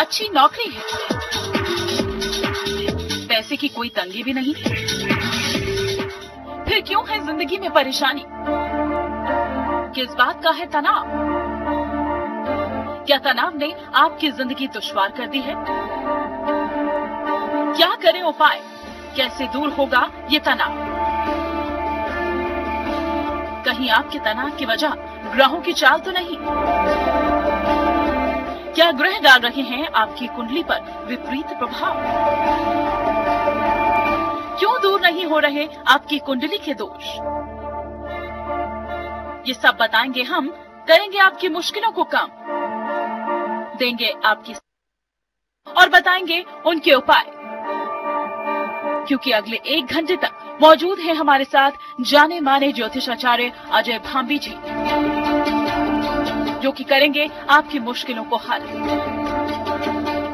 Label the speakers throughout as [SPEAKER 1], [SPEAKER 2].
[SPEAKER 1] अच्छी नौकरी है, पैसे की कोई तंगी भी नहीं, फिर क्यों है जिंदगी में परेशानी? किस बात का है तनाव? क्या तनाव ने आपकी जिंदगी दुश्वार कर दी है? क्या करें उपाय? कैसे दूर होगा ये तनाव? कहीं आपके तनाव की वजह ग्रहों की चाल तो नहीं? क्या ग्रह डाल रहे हैं आपकी कुंडली पर विपरीत प्रभाव? क्यों दूर नहीं हो रहे आपकी कुंडली के दोष? ये सब बताएंगे हम, करेंगे आपकी मुश्किलों को कम, देंगे आपकी और बताएंगे उनके उपाय। क्योंकि अगले 1 घंटे तक मौजूद है हमारे साथ जाने माने ज्योतिषाचार्य अजय भांबी जी, जो कि करेंगे आपकी मुश्किलों को हल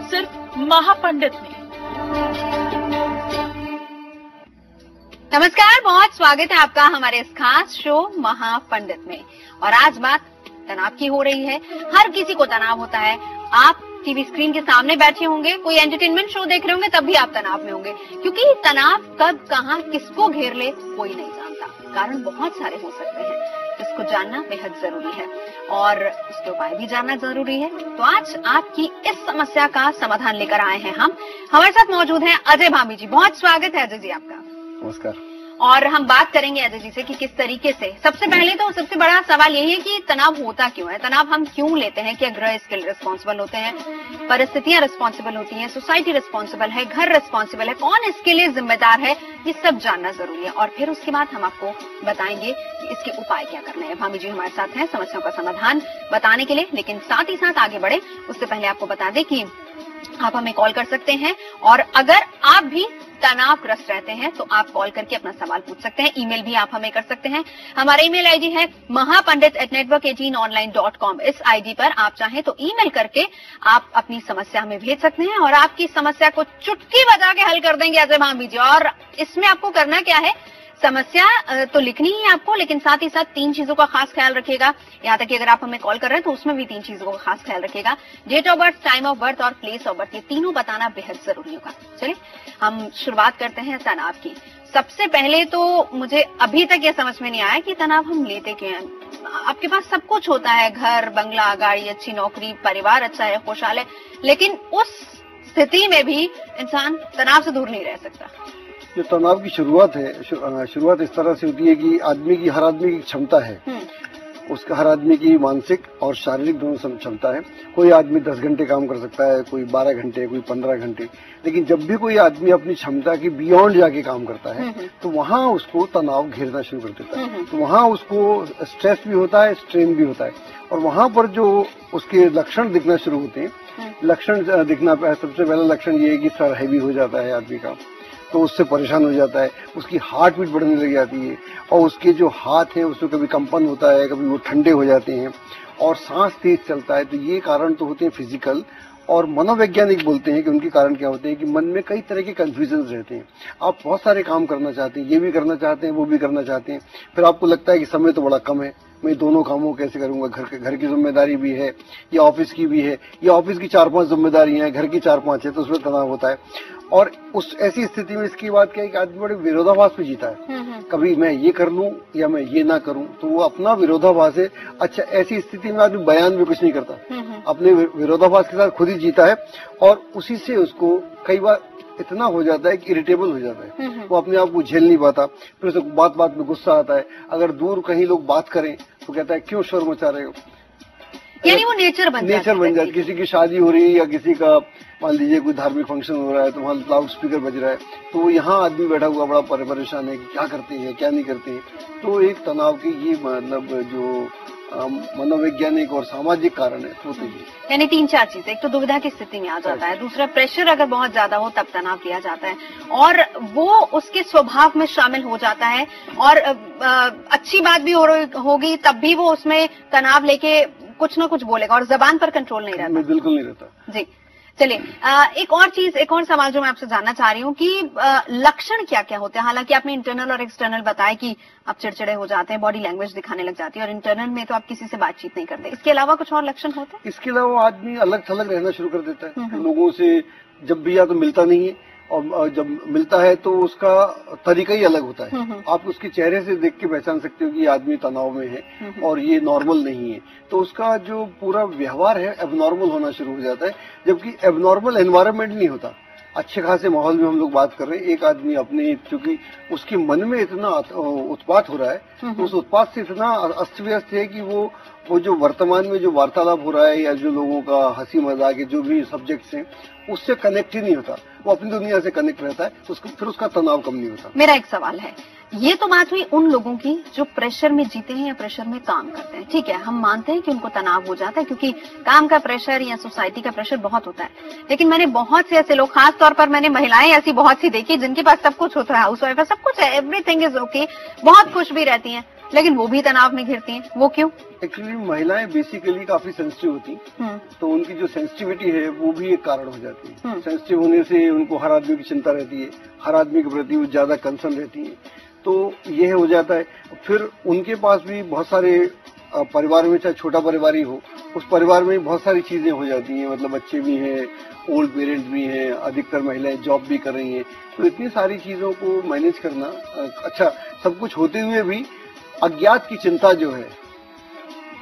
[SPEAKER 1] सिर्फ महापंडित में।
[SPEAKER 2] नमस्कार, बहुत स्वागत है आपका हमारे इस खास शो महापंडित में। और आज बात तनाव की हो रही है। हर किसी को तनाव होता है। आप टीवी स्क्रीन के सामने बैठे होंगे, कोई एंटरटेनमेंट शो देख रहे होंगे, तब भी आप तनाव में होंगे, क्योंकि तनाव कब कहां किसको घेर ले कोई नहीं जानता। कारण बहुत सारे हो सकते हैं, जिसको जानना बेहद जरूरी है और उसके उपाय भी जानना जरूरी है। तो आज आपकी इस समस्या का समाधान लेकर आए हैं हम। हमारे साथ मौजूद हैं अजय भांबी जी। बहुत स्वागत है अजय जी आपका।
[SPEAKER 3] नमस्कार।
[SPEAKER 2] और हम बात करेंगे अजय जी से कि किस तरीके से, सबसे पहले तो सबसे बड़ा सवाल यही है कि तनाव होता क्यों है, तनाव हम क्यों लेते हैं? क्या ग्रह इसके लिए रिस्पॉन्सिबल होते हैं, परिस्थितियां रिस्पॉन्सिबल होती हैं, सोसाइटी रिस्पॉन्सिबल है, घर रिस्पॉन्सिबल है, कौन इसके लिए जिम्मेदार है? ये सब जानना जरूरी है। और फिर उसके बाद हम आपको बताएंगे कि इसके उपाय क्या करने हैं। भाभी जी हमारे साथ हैं समस्याओं का समाधान बताने के लिए, लेकिन साथ ही साथ आगे बढ़े उससे पहले आपको बता दें कि आप हमें कॉल कर सकते हैं और अगर आप भी तनावग्रस्त रहते हैं तो आप कॉल करके अपना सवाल पूछ सकते हैं। ईमेल भी आप हमें कर सकते हैं। हमारा ईमेल आईडी है mahapandit@network18online.com। इस आईडी पर आप चाहें तो ईमेल करके आप अपनी समस्या हमें भेज सकते हैं और आपकी समस्या को चुटकी बजा के हल कर देंगे अजय भांबी जी। और इसमें आपको करना क्या है, समस्या तो लिखनी ही है आपको, लेकिन साथ ही साथ 3 चीजों का खास ख्याल रखिएगा। यहाँ तक कि अगर आप हमें कॉल कर रहे हैं तो उसमें भी 3 चीजों का खास ख्याल रखिएगा। Date of birth, time of birth और प्लेस ऑफ बर्थ, ये तीनों बताना बेहद जरूरी होगा। चलिए हम शुरुआत करते हैं तनाव की। सबसे पहले तो मुझे अभी तक ये समझ में नहीं आया कि तनाव हम लेते क्यों हैं। आपके पास सब कुछ होता है, घर, बंगला, गाड़ी, अच्छी नौकरी, परिवार अच्छा है, खुशहाल है, लेकिन उस स्थिति में भी इंसान तनाव से दूर नहीं रह सकता।
[SPEAKER 3] जो तनाव की शुरुआत है, शुरुआत इस तरह से होती है कि हर आदमी की क्षमता है, उसका हर आदमी की मानसिक और शारीरिक दोनों क्षमता है। कोई आदमी 10 घंटे काम कर सकता है, कोई 12 घंटे, कोई 15 घंटे, लेकिन जब भी कोई आदमी अपनी क्षमता की बियॉन्ड जाके काम करता है तो वहाँ उसको तनाव घेरना शुरू कर देता है। तो वहाँ उसको स्ट्रेस भी होता है, स्ट्रेन भी होता है, और वहाँ पर जो उसके लक्षण दिखना शुरू होते हैं, लक्षण दिखना, सबसे पहला लक्षण ये है कि सर हैवी हो जाता है आदमी का, तो उससे परेशान हो जाता है, उसकी हार्ट बीट बढ़ने लग जाती है और उसके जो हाथ है उसमें कभी कंपन होता है, कभी वो ठंडे हो जाते हैं और सांस तेज चलता है। तो ये कारण तो होते हैं फिजिकल, और मनोवैज्ञानिक बोलते हैं कि उनके कारण क्या होते हैं कि मन में कई तरह के कंफ्यूजन रहते हैं। आप बहुत सारे काम करना चाहते हैं, ये भी करना चाहते हैं, वो भी करना चाहते हैं, फिर आपको लगता है कि समय तो बड़ा कम है, मैं दोनों कामों कैसे करूंगा, घर की जिम्मेदारी भी है, या ऑफिस की भी है, या ऑफिस की 4-5 जिम्मेदारियां हैं, घर की 4-5 है, तो उसमें तनाव होता है। और उस ऐसी स्थिति में इसकी बात क्या है कि आदमी बड़े विरोधाभास में जीता है, कभी मैं ये कर लूं या मैं ये ना करूं, तो वो अपना विरोधाभास है। अच्छा, ऐसी स्थिति में आदमी बयान भी कुछ नहीं करता, अपने विरोधाभास के साथ खुद ही जीता है और उसी से उसको कई बार इतना हो जाता है कि इरिटेबल हो जाता है, वो अपने आप को झेल नहीं पाता, फिर उसे बात बात में गुस्सा आता है। अगर दूर कहीं लोग बात करें तो कहता है क्यों शोर मचा रहे हो,
[SPEAKER 2] यानी वो नेचर बन जाता है।
[SPEAKER 3] किसी की शादी हो रही है या किसी का मान लीजिए कोई धार्मिक फंक्शन हो रहा है तो वहाँ लाउड स्पीकर बज रहा है, तो वो यहाँ आदमी बैठा हुआ बड़ा परेशान है कि क्या करते हैं क्या नहीं करते हैं। तो एक तनाव की ये मतलब जो मनोवैज्ञानिक और सामाजिक कारण है होते हैं।
[SPEAKER 2] यानी 3-4 चीजें, एक तो दुविधा की स्थिति में आ जाता है, दूसरा प्रेशर अगर बहुत ज्यादा हो तब तनाव किया जाता है और वो उसके स्वभाव में शामिल हो जाता है, और अच्छी बात भी होगी तब भी वो उसमें तनाव लेके कुछ ना कुछ बोलेगा और जबान पर कंट्रोल नहीं रहता।
[SPEAKER 3] बिल्कुल नहीं रहता
[SPEAKER 2] जी। चलिए एक और सवाल जो मैं आपसे जानना चाह रही हूँ कि लक्षण क्या क्या होते हैं। हालांकि आपने इंटरनल और एक्सटर्नल बताया कि आप चिड़चिड़े हो जाते हैं, बॉडी लैंग्वेज दिखाने लग जाती है, और इंटरनल में तो आप किसी से बातचीत नहीं करते। इसके अलावा कुछ और लक्षण होते हैं?
[SPEAKER 3] इसके अलावा आदमी अलग थलग रहना शुरू कर देता है, लोगों से जब भी या तो मिलता नहीं है, और जब मिलता है तो उसका तरीका ही अलग होता है। आप उसके चेहरे से देख के पहचान सकते हो कि ये आदमी तनाव में है और ये नॉर्मल नहीं है। तो उसका जो पूरा व्यवहार है एबनॉर्मल होना शुरू हो जाता है, जबकि एबनॉर्मल एनवायरनमेंट नहीं होता। अच्छे खासे माहौल में हम लोग बात कर रहे हैं, एक आदमी अपने क्योंकि उसके मन में इतना उत्पात हो रहा है, उस उत्पात से इतना अस्त व्यस्त है कि वो जो वर्तमान में जो वार्तालाप हो रहा है या जो लोगों का हंसी मजाक के जो भी सब्जेक्ट्स हैं उससे कनेक्ट ही नहीं होता। वो अपनी दुनिया से कनेक्ट रहता है, तो फिर उसका तनाव कम नहीं होता।
[SPEAKER 2] मेरा एक सवाल है, ये तो बात हुई उन लोगों की जो प्रेशर में जीते हैं या प्रेशर में काम करते हैं। ठीक है, हम मानते हैं कि उनको तनाव हो जाता है क्योंकि काम का प्रेशर या सोसाइटी का प्रेशर बहुत होता है। लेकिन मैंने बहुत से ऐसे लोग, खास तौर पर मैंने महिलाएं ऐसी बहुत सी देखी जिनके पास सब कुछ होता है, हाउसवाइफ है, सब कुछ है, एवरीथिंग इज ओके, बहुत खुश भी रहती हैं, लेकिन वो भी तनाव में घिरती हैं। वो क्यों?
[SPEAKER 3] एक्चुअली महिलाएं बेसिकली काफी सेंसिटिव होती हैं, तो उनकी जो सेंसिटिविटी है वो भी एक कारण हो जाती है। सेंसिटिव होने से उनको हर आदमी की चिंता रहती है, हर आदमी के प्रति वो ज्यादा कंसर्न रहती है, तो यह हो जाता है। फिर उनके पास भी बहुत सारे परिवार में, चाहे छोटा परिवार ही हो, उस परिवार में बहुत सारी चीजें हो जाती हैं, मतलब बच्चे भी हैं, ओल्ड पेरेंट्स भी हैं, अधिकतर महिलाएं जॉब भी कर रही हैं, तो इतनी सारी चीजों को मैनेज करना, अच्छा सब कुछ होते हुए भी अज्ञात की चिंता जो है,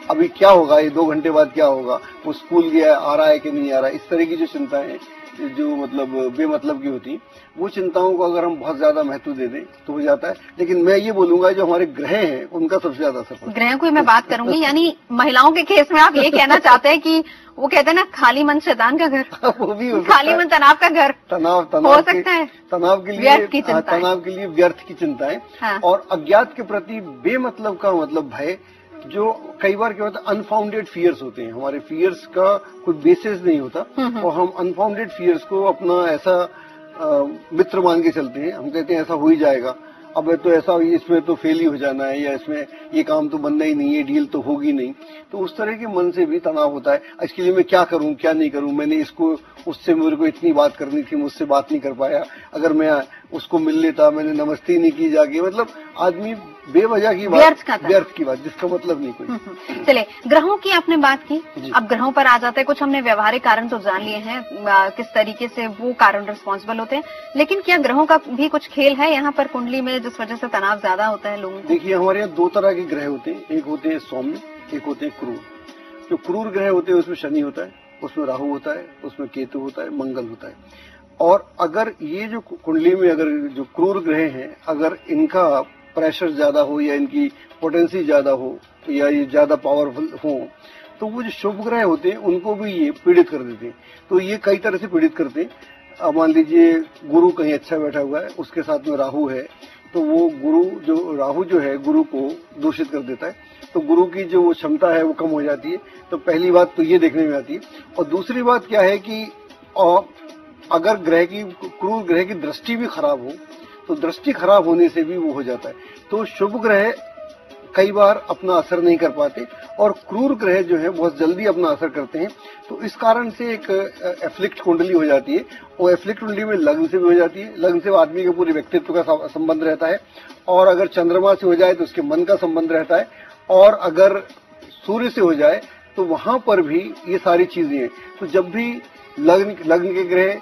[SPEAKER 3] अभी क्या होगा, ये 2 घंटे बाद क्या होगा, वो स्कूल गया आ रहा है कि नहीं आ रहा है, इस तरह की जो चिंताएं जो मतलब बेमतलब की होती, वो चिंताओं को अगर हम बहुत ज्यादा महत्व दे दें तो हो जाता है। लेकिन मैं ये बोलूंगा जो हमारे ग्रह हैं उनका सबसे ज्यादा असर पड़ता है।
[SPEAKER 2] ग्रहों की मैं बात करूंगी, यानी महिलाओं के केस में आप ये कहना चाहते हैं कि वो कहते हैं ना, खाली मन शैतान का घर।
[SPEAKER 3] वो भी हो
[SPEAKER 2] खाली मन तनाव का घर।
[SPEAKER 3] तनाव
[SPEAKER 2] हो सकता है,
[SPEAKER 3] तनाव के लिए व्यर्थ की चिंताएं, और अज्ञात के प्रति बेमतलब का मतलब भय, जो कई बार क्या होता है अनफाउंडेड फियर्स होते हैं। हमारे फियर्स का कोई बेसिस नहीं होता और हम अनफाउंडेड फियर्स को अपना ऐसा मित्र मान के चलते हैं। हम कहते हैं ऐसा हो ही जाएगा, अब तो ऐसा, इसमें तो फेल ही हो जाना है, या इसमें ये काम तो बनना ही नहीं है, डील तो होगी नहीं। तो उस तरह के मन से भी तनाव होता है। इसके लिए मैं क्या करूं क्या नहीं करूं, मैंने इसको, उससे मेरे को इतनी बात करनी थी, मुझसे बात नहीं कर पाया, अगर मैं उसको मिल लेता, मैंने नमस्ते नहीं की जाके, मतलब आदमी बेवजह की बात, व्यर्थ की बात, जिसका मतलब नहीं कोई।
[SPEAKER 2] चलिए, ग्रहों की आपने बात की, अब ग्रहों पर आ जाते हैं। कुछ हमने व्यवहारिक कारण तो जान लिए हैं, किस तरीके से वो कारण रिस्पॉन्सिबल होते हैं, लेकिन क्या ग्रहों का भी कुछ खेल है यहाँ पर कुंडली में, जिस वजह से तनाव ज्यादा होता है लोगों को?
[SPEAKER 3] देखिए, हमारे यहाँ 2 तरह के ग्रह होते हैं, एक होते हैं सौम्य, एक होते हैं क्रूर। जो क्रूर ग्रह होते हैं उसमें शनि होता है, उसमें राहु होता है, उसमें केतु होता है, मंगल होता है। और अगर ये जो कुंडली में अगर जो क्रूर ग्रह हैं, अगर इनका प्रेशर ज्यादा हो या इनकी पोटेंसी ज्यादा हो या ये ज्यादा पावरफुल हो, तो वो जो शुभ ग्रह होते हैं उनको भी ये पीड़ित कर देते हैं। तो ये कई तरह से पीड़ित करते हैं। अब मान लीजिए गुरु कहीं अच्छा बैठा हुआ है, उसके साथ में राहु है, तो वो राहु जो है गुरु को दूषित कर देता है, तो गुरु की जो वो क्षमता है वो कम हो जाती है। तो पहली बात तो ये देखने में आती है। और दूसरी बात क्या है कि अगर क्रूर ग्रह की दृष्टि भी खराब हो, तो दृष्टि खराब होने से भी वो हो जाता है। तो शुभ ग्रह कई बार अपना असर नहीं कर पाते और क्रूर ग्रह जो है बहुत जल्दी अपना असर करते हैं। तो इस कारण से एक एफ्लिक्ट कुंडली हो जाती है, और एफ्लिक्ट कुंडली में लग्न से भी हो जाती है। लग्न से आदमी के पूरे व्यक्तित्व का संबंध रहता है, और अगर चंद्रमा से हो जाए तो उसके मन का संबंध रहता है, और अगर सूर्य से हो जाए तो वहां पर भी ये सारी चीजें हैं। तो जब भी लग्न के ग्रह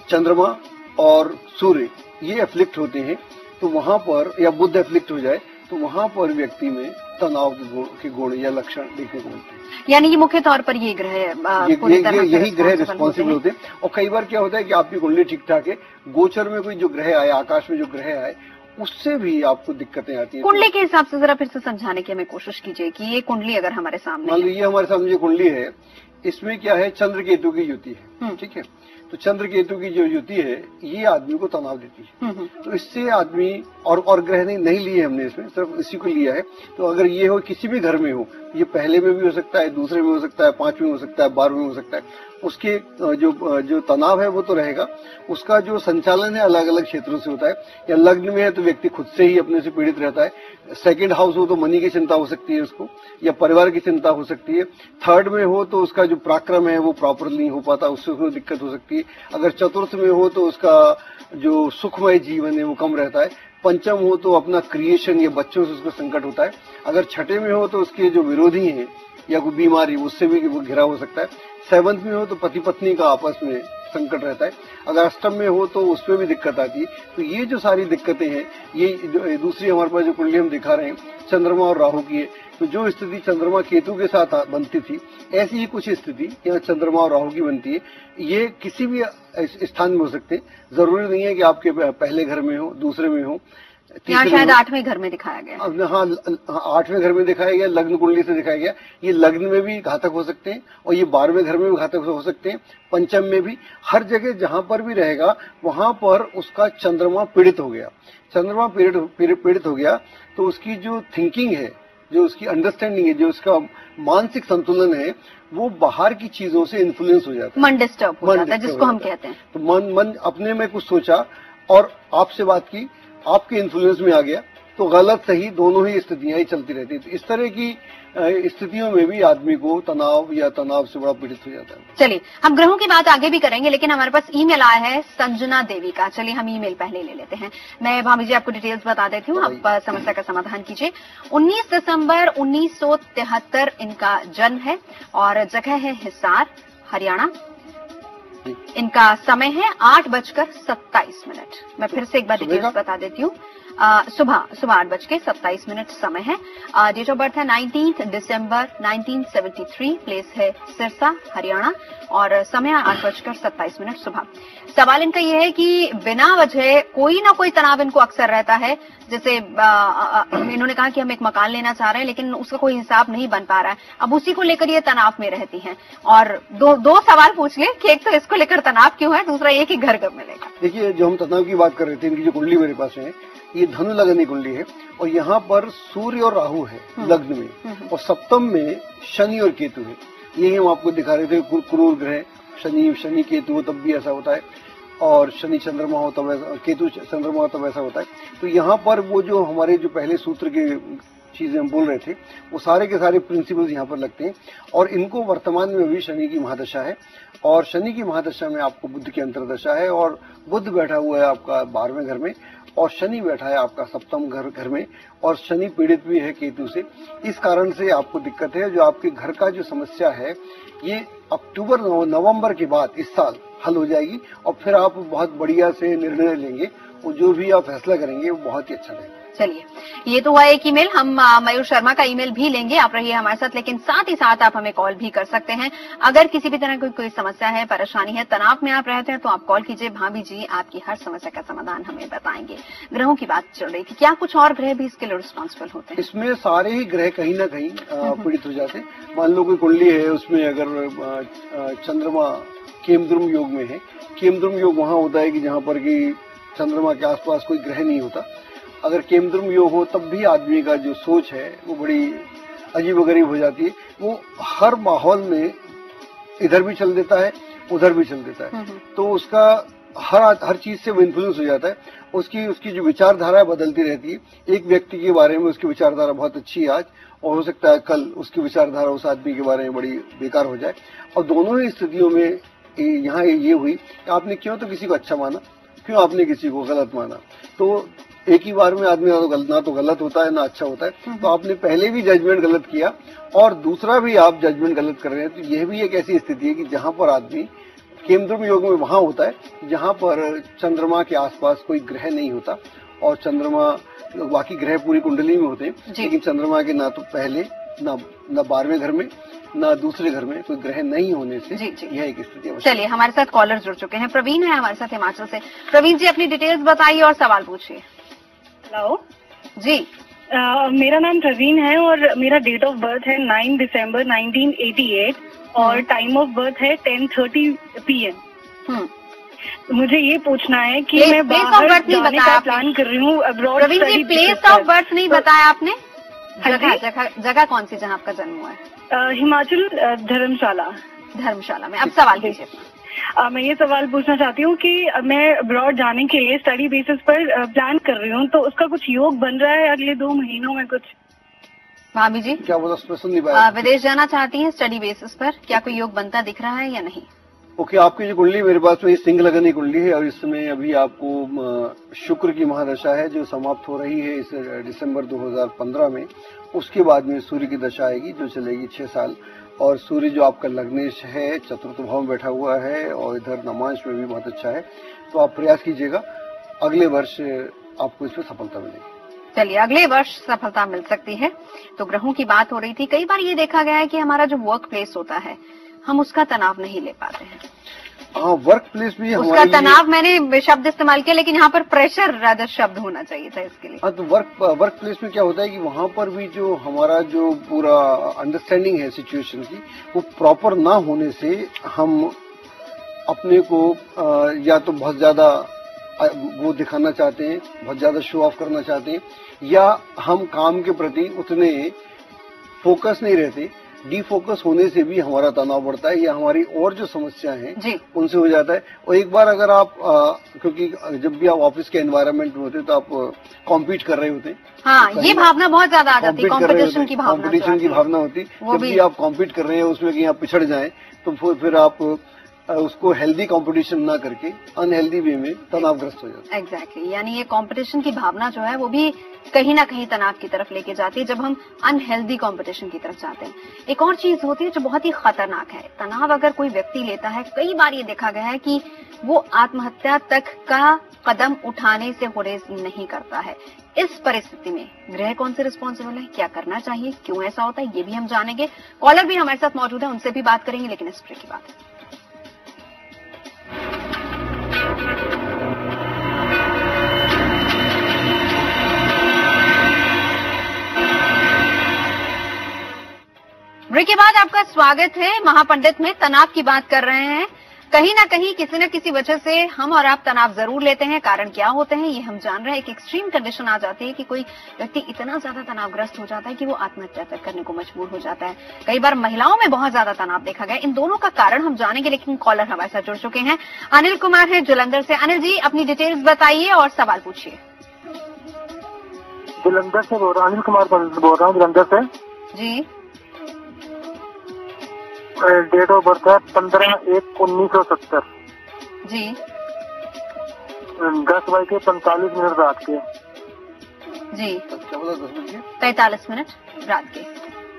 [SPEAKER 3] चंद्रमा और सूर्य ये एफ्लिक्ट होते हैं, तो वहां पर, या बुध एफ्लिक्ट हो जाए तो वहां पर व्यक्ति में तनाव के गुण या लक्षण देखने को मिलते हैं।
[SPEAKER 2] यानी ये मुख्य तौर पर ये ग्रह
[SPEAKER 3] यही ग्रह रिस्पॉन्सिबल होते हैं। और कई बार क्या होता है कि आपकी कुंडली ठीक ठाक है, गोचर में कोई जो ग्रह आए, आकाश में जो ग्रह आए, उससे भी आपको दिक्कतें आती हैं।
[SPEAKER 2] कुंडली के हिसाब से जरा फिर से समझाने की हमें कोशिश कीजिए कि ये कुंडली अगर हमारे सामने,
[SPEAKER 3] मान लीजिए हमारे सामने जो कुंडली है, इसमें क्या है, चंद्र केतु की युति है, ठीक है। तो चंद्र केतु की जो युति है ये आदमी को तनाव देती है। तो इससे आदमी, और ग्रह नहीं लिए हमने, इसमें सिर्फ इसी को लिया है। तो अगर ये हो, किसी भी घर में हो, ये पहले में भी हो सकता है, दूसरे में हो सकता है, 5वें में हो सकता है, 12वें में हो सकता है। उसके जो तनाव है वो तो रहेगा, उसका जो संचालन है अलग अलग क्षेत्रों से होता है। या लग्न में है तो व्यक्ति खुद से ही अपने से पीड़ित रहता है, सेकंड हाउस हो तो मनी की चिंता हो सकती है उसको, या परिवार की चिंता हो सकती है। थर्ड में हो तो उसका जो पराक्रम है वो प्रॉपरली नहीं हो पाता, उससे दिक्कत हो सकती है। अगर चतुर्थ में हो तो उसका जो सुखमय जीवन है वो कम रहता है। पंचम हो तो अपना क्रिएशन या बच्चों से उसको संकट होता है। अगर छठे में हो तो उसके जो विरोधी हैं या कोई बीमारी उससे भी वो घिरा हो सकता है। सेवंथ में हो तो पति पत्नी का आपस में संकट रहता है। अगर अष्टम में हो तो उसमें भी दिक्कत आती है। तो ये जो सारी दिक्कतें हैं, ये जो दूसरी हमारे पास जो कुंडली हम दिखा रहे हैं चंद्रमा और राहु की है, तो जो स्थिति चंद्रमा केतु के साथ बनती थी ऐसी ही कुछ स्थिति यहाँ चंद्रमा और राहु की बनती है। ये किसी भी स्थान में हो सकते हैं, जरूरी नहीं है कि आपके पहले घर में हो, दूसरे में हो,
[SPEAKER 2] यहाँ शायद 8वें घर में दिखाया गया।
[SPEAKER 3] हाँ, 8वें घर में दिखाया गया, लग्न कुंडली से दिखाया गया। ये लग्न में भी घातक हो सकते हैं और ये 12वें घर में भी घातक हो सकते हैं, पंचम में भी। हर जगह जहां पर भी रहेगा वहां पर उसका चंद्रमा पीड़ित हो गया। चंद्रमा पीड़ित हो गया तो उसकी जो थिंकिंग है, जो उसकी अंडरस्टैंडिंग है, जो उसका मानसिक संतुलन है, वो बाहर की चीजों से इन्फ्लुएंस हो जाता है,
[SPEAKER 2] मन डिस्टर्ब हो जाता है, जिसको हम कहते हैं।
[SPEAKER 3] तो मन अपने में कुछ सोचा और आपसे बात की, आपके इन्फ्लुएंस में आ गया, तो गलत सही दोनों ही स्थितियां ही चलती रहती है। तो इस तरह की स्थितियों में भी आदमी को तनाव या तनाव से बड़ा पीड़ित हो जाता है।
[SPEAKER 2] चलिए, हम ग्रहों की बात आगे भी करेंगे, लेकिन हमारे पास ईमेल आया है संजना देवी का। चलिए हम ईमेल पहले ले लेते हैं। मैं भाभी जी आपको डिटेल्स बता देती हूँ, आप समस्या का समाधान कीजिए। 19 दिसंबर 1973 इनका जन्म है और जगह है हिसार, हरियाणा। इनका समय है 8:27। मैं फिर से एक बार डिटेल्स बता देती हूँ। सुबह 8:27 समय है। डेट ऑफ बर्थ है 19 दिसंबर 1973। प्लेस है सिरसा, हरियाणा और समय 8:27 सुबह। सवाल इनका यह है कि बिना वजह कोई ना कोई तनाव इनको अक्सर रहता है। जैसे इन्होंने कहा कि हम एक मकान लेना चाह रहे हैं लेकिन उसका कोई हिसाब नहीं बन पा रहा है, अब उसी को लेकर ये तनाव में रहती हैं। और दो सवाल पूछ ले कि एक तो इसको लेकर तनाव क्यों है, दूसरा ये कि घर कब मिलेगा।
[SPEAKER 3] देखिए, जो हम तनाव की बात कर रहे थे, इनकी जो कुंडली मेरे पास है ये धनु लग्न कुंडली है और यहाँ पर सूर्य और राहु है लग्न में, और सप्तम में शनि और केतु है। ये हम आपको दिखा रहे थे, क्रूर ग्रह शनि केतु हो तब भी ऐसा होता है, और शनि चंद्रमा हो तब ऐसा, केतु चंद्रमा हो तब ऐसा होता है। तो यहाँ पर वो जो हमारे जो पहले सूत्र के चीजें हम बोल रहे थे वो सारे के सारे प्रिंसिपल्स यहाँ पर लगते हैं। और इनको वर्तमान में भी शनि की महादशा है, और शनि की महादशा में आपको बुध की अंतर्दशा है, और बुध बैठा हुआ है आपका 12वें घर में, और शनि बैठा है आपका सप्तम घर में, और शनि पीड़ित भी है केतु से। इस कारण से आपको दिक्कत है। जो आपके घर का जो समस्या है ये अक्टूबर नवंबर के बाद इस साल हल हो जाएगी, और फिर आप बहुत बढ़िया से निर्णय लेंगे और जो भी आप फैसला करेंगे वो बहुत ही अच्छा रहेगा।
[SPEAKER 2] चलिए, ये तो हुआ एक ईमेल। हम मयूर शर्मा का ईमेल भी लेंगे, आप रहिए हमारे साथ, लेकिन साथ ही साथ आप हमें कॉल भी कर सकते हैं। अगर किसी भी तरह की कोई समस्या है, परेशानी है, तनाव में आप रहते हैं तो आप कॉल कीजिए। भाभी जी आपकी हर समस्या का समाधान हमें बताएंगे। ग्रहों की बात चल रही थी, क्या कुछ और ग्रह भी इसके लिए रिस्पॉन्सिबल होते हैं?
[SPEAKER 3] इसमें सारे ही ग्रह कहीं ना कहीं पीड़ित हो जाते हैं। मान लो कोई कुंडली है, उसमें अगर चंद्रमा केमद्रुम योग में है, केमद्रुम योग वहां होता है कि जहां पर कि चंद्रमा के आसपास कोई ग्रह नहीं होता। अगर केमद्रुम योग हो तब भी आदमी का जो सोच है वो बड़ी अजीबोगरीब हो जाती है। वो हर माहौल में इधर भी चल देता है, उधर भी चल देता है, तो उसका हर चीज से वो इन्फ्लुएंस हो जाता है। उसकी जो विचारधारा बदलती रहती है। एक व्यक्ति के बारे में उसकी विचारधारा बहुत अच्छी है आज, और हो सकता है कल उसकी विचारधारा उस आदमी के बारे में बड़ी बेकार हो जाए। और दोनों ही स्थितियों में यहाँ ये हुई कि आपने क्यों तो किसी को अच्छा माना, क्यों आपने किसी को गलत माना। तो एक ही बार में आदमी ना तो गलत होता है ना अच्छा होता है। तो आपने पहले भी जजमेंट गलत किया और दूसरा भी आप जजमेंट गलत कर रहे हैं। तो यह भी एक ऐसी स्थिति है कि जहां पर आदमी केमद्रुम योग में वहां होता है जहां पर चंद्रमा के आसपास कोई ग्रह नहीं होता, और चंद्रमा बाकी ग्रह पूरी कुंडली में होते हैं, लेकिन चंद्रमा के ना तो पहले ना 12वें घर में ना दूसरे घर में कोई ग्रह नहीं होने से यह एक स्थिति है।
[SPEAKER 2] चलिए, हमारे साथ कॉलर जुड़ चुके हैं। प्रवीण है हमारे साथ हिमाचल से। प्रवीण जी अपनी डिटेल्स बताइए और सवाल पूछिए।
[SPEAKER 4] हेलो
[SPEAKER 2] जी,
[SPEAKER 4] मेरा नाम प्रवीण है और मेरा डेट ऑफ बर्थ है 9 दिसंबर 1988 और टाइम ऑफ बर्थ है 10:30 PM। मुझे ये पूछना है कि मैं बाहर जाने का प्लान कर रही हूँ, abroad
[SPEAKER 2] Praveen ji place of birth नहीं बताया आपने? जगह कौन सी जहाँ आपका जन्म हुआ है?
[SPEAKER 4] हिमाचल, धर्मशाला।
[SPEAKER 2] धर्मशाला में। अब सवाल कीजिए।
[SPEAKER 4] मैं ये सवाल पूछना चाहती हूँ कि मैं अब्रॉड जाने के लिए स्टडी बेसिस पर प्लान कर रही हूँ, तो उसका कुछ योग बन रहा है अगले 2 महीनों में कुछ?
[SPEAKER 2] भाभी जी
[SPEAKER 3] क्या बोला?
[SPEAKER 2] विदेश जाना चाहती हैं स्टडी बेसिस पर, क्या कोई योग बनता दिख रहा है या नहीं?
[SPEAKER 3] ओके, आपकी जो कुंडली मेरे पास में सिंह लगन की कुंडली है और इसमें अभी आपको शुक्र की महादशा है जो समाप्त हो रही है इस दिसंबर 2015 में। उसके बाद में सूर्य की दशा आएगी जो चलेगी 6 साल, और सूर्य जो आपका लग्नेश है चतुर्थ भाव में बैठा हुआ है और इधर नमांश में भी बहुत अच्छा है। तो आप प्रयास कीजिएगा, अगले वर्ष आपको इसमें सफलता मिलेगी।
[SPEAKER 2] चलिए, अगले वर्ष सफलता मिल सकती है। तो ग्रहों की बात हो रही थी। कई बार ये देखा गया है कि हमारा जो वर्क प्लेस होता है हम उसका तनाव नहीं ले पाते हैं।
[SPEAKER 3] हाँ, वर्क प्लेस भी
[SPEAKER 2] उसका तनाव, मैंने शब्द इस्तेमाल किया लेकिन यहाँ पर प्रेशर रादर शब्द होना चाहिए था इसके लिए।
[SPEAKER 3] हाँ, तो वर्क प्लेस में क्या होता है कि वहाँ पर भी जो हमारा जो पूरा अंडरस्टैंडिंग है सिचुएशन की वो प्रॉपर ना होने से हम अपने को या तो बहुत ज्यादा वो दिखाना चाहते हैं, बहुत ज्यादा शो ऑफ करना चाहते हैं, या हम काम के प्रति उतने फोकस नहीं रहते। डीफोकस होने से भी हमारा तनाव बढ़ता है या हमारी और जो समस्या हैं उनसे हो जाता है। और एक बार अगर आप क्योंकि जब भी आप ऑफिस के एनवायरनमेंट में होते हैं तो आप कॉम्पीट कर रहे होते हैं।
[SPEAKER 2] हाँ, ये भावना बहुत ज्यादा आ जाती है, कंपटीशन की
[SPEAKER 3] भावना होती। जब भी आप कॉम्पीट कर रहे हैं उसमें कहीं आप पिछड़ जाएं तो फिर आप उसको हेल्दी कंपटीशन ना करके अनहेल्दी वे में तनावग्रस्त हो जाता है।
[SPEAKER 2] एग्जैक्टली, यानी ये कंपटीशन की भावना जो है वो भी कहीं ना कहीं तनाव की तरफ लेके जाती है जब हम अनहेल्दी कंपटीशन की तरफ जाते हैं। एक और चीज होती है जो बहुत ही खतरनाक है, तनाव अगर कोई व्यक्ति लेता है, कई बार ये देखा गया है कि वो आत्महत्या तक का कदम उठाने से गुरेज नहीं करता है। इस परिस्थिति में ग्रह कौन से रिस्पॉन्सिबल है, क्या करना चाहिए, क्यों ऐसा होता है, ये भी हम जानेंगे। कॉलर भी हमारे साथ मौजूद है, उनसे भी बात करेंगे, लेकिन इस ब्रेक की बात है। ब्रेक के बाद आपका स्वागत है। महापंडित में तनाव की बात कर रहे हैं। कहीं ना कहीं किसी न किसी वजह से हम और आप तनाव जरूर लेते हैं। कारण क्या होते हैं ये हम जान रहे हैं। एक एक्सट्रीम कंडीशन आ जाती है कि कोई व्यक्ति इतना ज्यादा तनावग्रस्त हो जाता है कि वो आत्महत्या तक करने को मजबूर हो जाता है। कई बार महिलाओं में बहुत ज्यादा तनाव देखा गया। इन दोनों का कारण हम जानेंगे, लेकिन कॉलर हमारे साथ जुड़ चुके हैं। अनिल कुमार है जलंधर से। अनिल जी, अपनी डिटेल्स बताइए और सवाल पूछिए।
[SPEAKER 5] जलंधर से बोल रहा हूँ, अनिल कुमार बोल रहा हूँ जलंधर से
[SPEAKER 2] जी।
[SPEAKER 5] डेट ऑफ बर्थ है 15/1/1970
[SPEAKER 2] जी।
[SPEAKER 5] 10:45 रात के
[SPEAKER 2] जी। 45 रात के।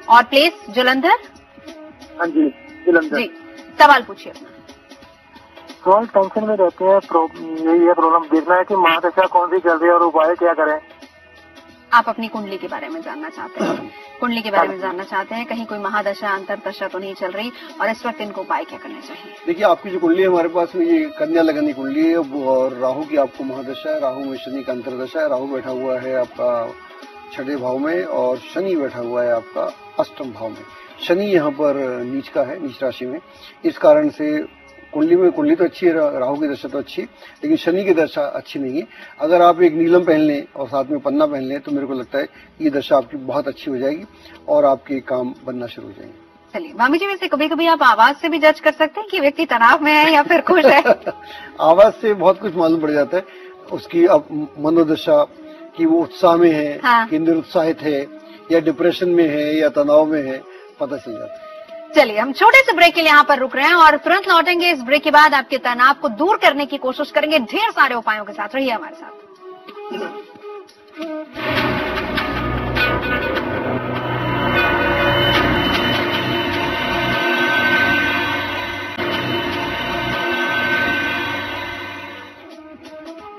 [SPEAKER 2] और प्लेस जलंधर?
[SPEAKER 5] हाँ जी, जलंधर
[SPEAKER 2] जी। सवाल पूछिए।
[SPEAKER 5] सवाल टेंशन में रहते हैं, यही है प्रॉब्लम। देखना है कि महादशा कौन सी चल रही है और उपाय क्या करें।
[SPEAKER 2] आप अपनी कुंडली के बारे में जानना चाहते हैं? कुंडली के बारे में जानना चाहते हैं, कहीं कोई महादशा अंतरदशा तो नहीं चल रही, और इस वक्त इनको उपाय क्या करने चाहिए?
[SPEAKER 3] देखिए, आपकी जो कुंडली है हमारे पास में ये कन्या लगन की कुंडली है और राहु की आपको महादशा है। राहु में शनि का अंतरदशा है। राहु बैठा हुआ है आपका 6ठे भाव में और शनि बैठा हुआ है आपका 8वें भाव में। शनि यहाँ पर नीच का है, नीच राशि में। इस कारण से कुंडली तो अच्छी है, राहु की दशा तो अच्छी, लेकिन शनि की दशा अच्छी नहीं है। अगर आप एक नीलम पहन लें और साथ में पन्ना पहन लें तो मेरे को लगता है ये दशा आपकी बहुत अच्छी हो जाएगी और आपके काम बनना शुरू हो जाएंगे।
[SPEAKER 2] चलिए मामी जी, वैसे कभी कभी आप आवाज से भी जज कर सकते हैं कि व्यक्ति तनाव में है या फिर खुश है?
[SPEAKER 3] आवाज से बहुत कुछ मालूम पड़ जाता है, उसकी अब मनोदशा कि वो उत्साह में है,
[SPEAKER 2] हाँ।
[SPEAKER 3] कि निरुत्साहित है या डिप्रेशन में है या तनाव में है, पता चल जाता है।
[SPEAKER 2] चलिए, हम छोटे से ब्रेक के लिए यहाँ पर रुक रहे हैं और तुरंत लौटेंगे। इस ब्रेक के बाद आपके तनाव को दूर करने की कोशिश करेंगे ढेर सारे उपायों के साथ। रहिए हमारे साथ।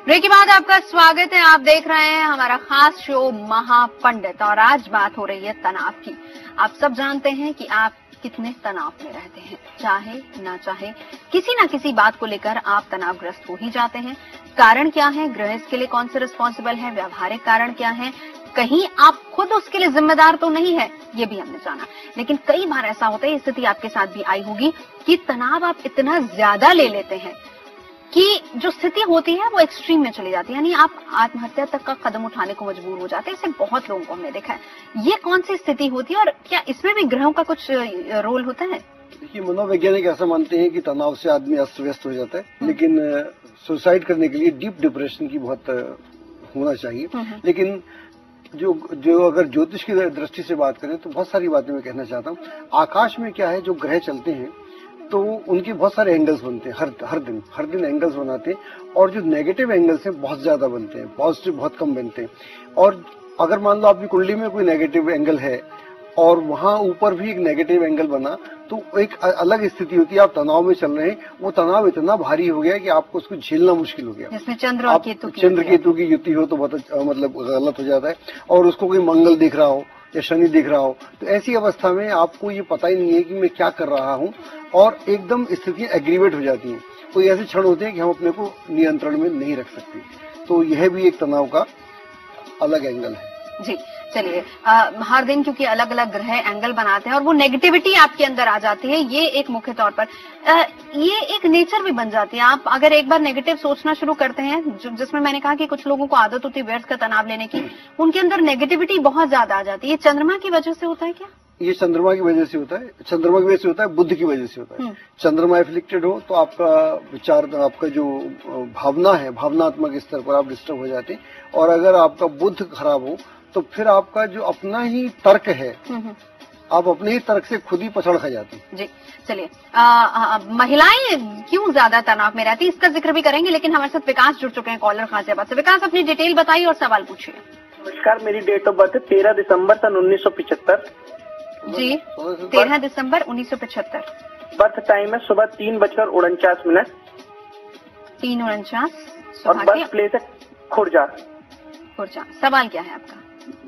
[SPEAKER 2] ब्रेक के बाद आपका स्वागत है। आप देख रहे हैं हमारा खास शो महापंडित, और आज बात हो रही है तनाव की। आप सब जानते हैं कि आप कितने तनाव में रहते हैं, चाहे ना चाहे किसी ना किसी बात को लेकर आप तनावग्रस्त हो ही जाते हैं। कारण क्या है, ग्रह इसके लिए कौन से रिस्पॉन्सिबल है, व्यावहारिक कारण क्या है, कहीं आप खुद उसके लिए जिम्मेदार तो नहीं है, ये भी हमने जाना। लेकिन कई बार ऐसा होता है, स्थिति आपके साथ भी आई होगी कि तनाव आप इतना ज्यादा ले लेते हैं कि जो स्थिति होती है वो एक्सट्रीम में चली जाती है, यानी आप आत्महत्या तक का कदम उठाने को मजबूर हो जाते हैं। इससे बहुत लोगों को हमने देखा है। ये कौन सी स्थिति होती है और क्या इसमें भी ग्रहों का कुछ रोल होता है?
[SPEAKER 3] देखिए, मनोवैज्ञानिक ऐसा मानते हैं कि तनाव से आदमी अस्त व्यस्त हो जाता है, लेकिन सुसाइड करने के लिए डीप डिप्रेशन की बहुत होना चाहिए। लेकिन जो अगर ज्योतिष की दृष्टि से बात करें तो बहुत सारी बातें मैं कहना चाहता हूँ। आकाश में क्या है, जो ग्रह चलते हैं तो उनके बहुत सारे एंगल्स बनते हैं, हर दिन एंगल्स बनाते हैं, और जो नेगेटिव एंगल्स हैं बहुत ज्यादा बनते हैं, पॉजिटिव बहुत कम बनते हैं। और अगर मान लो आपकी कुंडली में कोई नेगेटिव एंगल है और वहां ऊपर भी एक नेगेटिव एंगल बना, तो एक अलग स्थिति होती है। आप तनाव में चल रहे हैं, वो तनाव इतना भारी हो गया कि आपको उसको झेलना मुश्किल हो गया।
[SPEAKER 2] जिसमें चंद्र और
[SPEAKER 3] केतु की युति हो तो बहुत मतलब गलत हो जाता है, और उसको कोई मंगल दिख रहा हो या शनि दिख रहा हो, तो ऐसी अवस्था में आपको ये पता ही नहीं है कि मैं क्या कर रहा हूँ, और एकदम स्थितियां एग्रीवेट हो जाती हैं। कोई ऐसे क्षण होते हैं कि हम अपने को नियंत्रण में नहीं रख सकते। तो यह भी एक तनाव का अलग एंगल है।
[SPEAKER 2] जी, चलिए, हर दिन क्योंकि अलग अलग ग्रह एंगल बनाते हैं और वो नेगेटिविटी आपके अंदर आ जाती है, ये एक मुख्य तौर पर ये एक नेचर भी बन जाती है। आप अगर एक बार नेगेटिव सोचना शुरू करते हैं, जिसमें मैंने कहा कि कुछ लोगों को आदत होती है व्यर्थ का तनाव लेने की, उनके अंदर नेगेटिविटी बहुत ज्यादा आ जाती है। ये चंद्रमा की वजह से होता है क्या?
[SPEAKER 3] ये चंद्रमा की वजह से होता है, चंद्रमा की वजह से होता है, बुध की वजह से होता है। चंद्रमा एफ्लिक्टेड हो तो आपका विचार, आपका जो भावना है, भावनात्मक स्तर पर आप डिस्टर्ब हो जाते हैं। और अगर आपका बुध खराब हो तो फिर आपका जो अपना ही तर्क है, आप अपने ही तर्क से खुद ही पछड़ खा जाती है।
[SPEAKER 2] जी, चलिए, महिलाएं क्यों ज्यादा तनाव में रहती है, इसका जिक्र भी करेंगे, लेकिन हमारे साथ विकास जुड़ चुके हैं कॉलर गाजियाबाद से। विकास, अपनी डिटेल बताइए और सवाल पूछिए।
[SPEAKER 5] नमस्कार, मेरी डेट ऑफ बर्थ है 13 दिसंबर सन 1975।
[SPEAKER 2] जी, 13 दिसंबर 1975।
[SPEAKER 5] बर्थ टाइम है सुबह 3:49।
[SPEAKER 2] 3:49
[SPEAKER 5] और बर्थ प्लेस है खुर्जा।
[SPEAKER 2] सवाल क्या है आपका?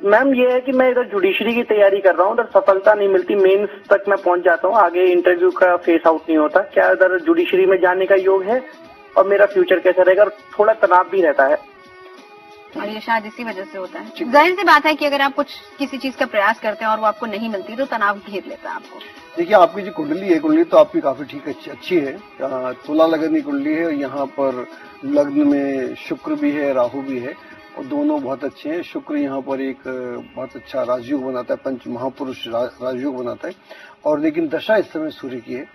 [SPEAKER 5] मैम, ये है कि मैं इधर जुडिशरी की तैयारी कर रहा हूँ, उधर सफलता नहीं मिलती, मेंस तक मैं पहुंच जाता हूँ, आगे इंटरव्यू का फेस आउट नहीं होता। क्या इधर जुडिशरी में जाने का योग है, और मेरा फ्यूचर कैसा रहेगा? थोड़ा तनाव भी रहता है,
[SPEAKER 2] और ये शायद इसी वजह से होता है। जाहिर सी बात है कि अगर आप कुछ किसी चीज का प्रयास करते हैं और वो आपको नहीं मिलती तो तनाव घेर लेता है आपको।
[SPEAKER 3] देखिए, आपकी जो कुंडली है, कुंडली तो आपकी काफी ठीक अच्छी है। तुला लगन की कुंडली है, और यहाँ पर लग्न में शुक्र भी है, राहु भी है, और दोनों बहुत अच्छे हैं। शुक्र यहाँ पर एक बहुत अच्छा राजयोग बनाता है, पंच महापुरुष राजयोग बनाता है। और लेकिन दशा इस समय सूर्य की है,